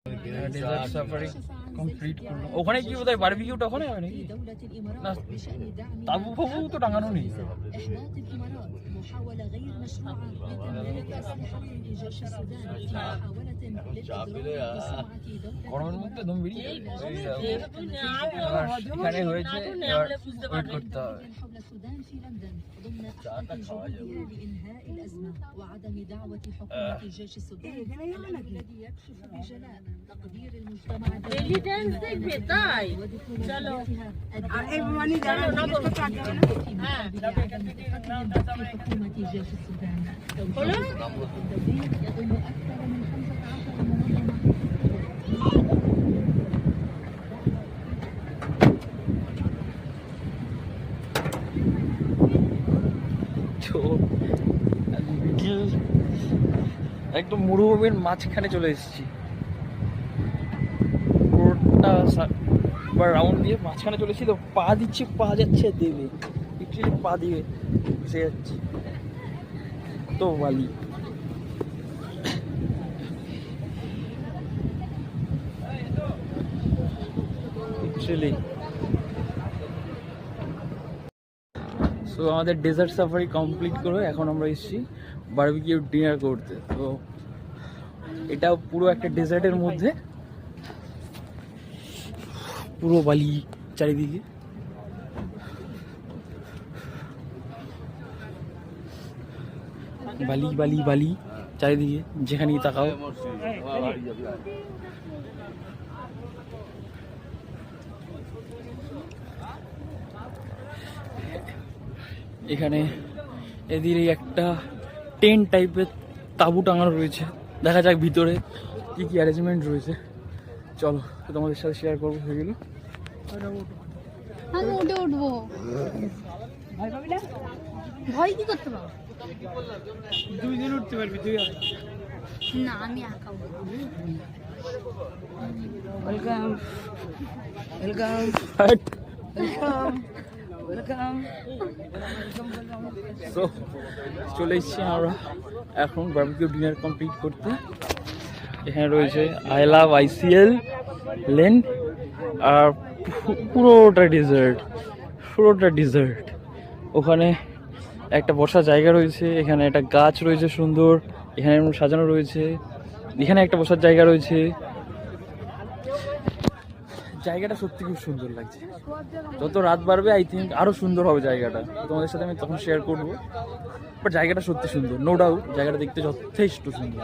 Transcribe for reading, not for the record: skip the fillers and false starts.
Desert safari complete করলাম। ওখানে কি বোধহয় বারবিকিউটা ওখানে হবে নাকি? না, তাবু ফাবু তো টাঙানো নেই। গরমের মধ্যে দম বেরিয়ে এখানে হয়েছে, এবার ওয়েট করতে হবে। একদম মরুভূমির মাঝখানে চলে এসেছি, পুরোটা রাউন্ড দিয়ে মাঝখানে চলেছি। তো পা দিচ্ছি, পা যাচ্ছে দেবে, পা দিয়ে ভেসে যাচ্ছে, তো বালি। সো আমাদের ডেজার্ট সাফারি কমপ্লিট করে এখন আমরা এসেছি বারবিকিউ ডিনার করতে। তো এটা পুরো একটা ডেজার্টের মধ্যে, পুরো বালি চারিদিকে। বালি বালি বালি চারিদিকে, যেখানেই তাকাও। এখানে এদিকে একটা টেন্ট টাইপের তাঁবু টাঙানো রয়েছে, দেখা যাক ভিতরে কি কি অ্যারেঞ্জমেন্ট রয়েছে। চলো তোমাদের সাথে শেয়ার করবো সেগুলো। আমি উঠে উঠবো, ভয় কি করতে পারবো? 2 দিন উঠতে পারবি তুই? না, আমি একা উঠবো। Welcome welcome welcome. সো চলে এসেছি আমরা এখন বারবিকিউ ডিনার কমপ্লিট করতে। এখানে রয়েছে আই লাভ আইসিএল লেন, আর পুরোটা ডেজার্ট, পুরোটা ডেজার্ট। ওখানে একটা বসার জায়গা রয়েছে, এখানে একটা গাছ রয়েছে সুন্দর, এখানে সাজানো রয়েছে, এখানে একটা বসার জায়গা রয়েছে। জায়গাটা সত্যি খুব সুন্দর লাগছে। যত রাত বাড়বে আই থিঙ্ক আরো সুন্দর হবে জায়গাটা, তোমাদের সাথে আমি তখন শেয়ার করবো। বাট জায়গাটা সত্যি সুন্দর, নো ডাউট। জায়গাটা দেখতে যথেষ্ট সুন্দর।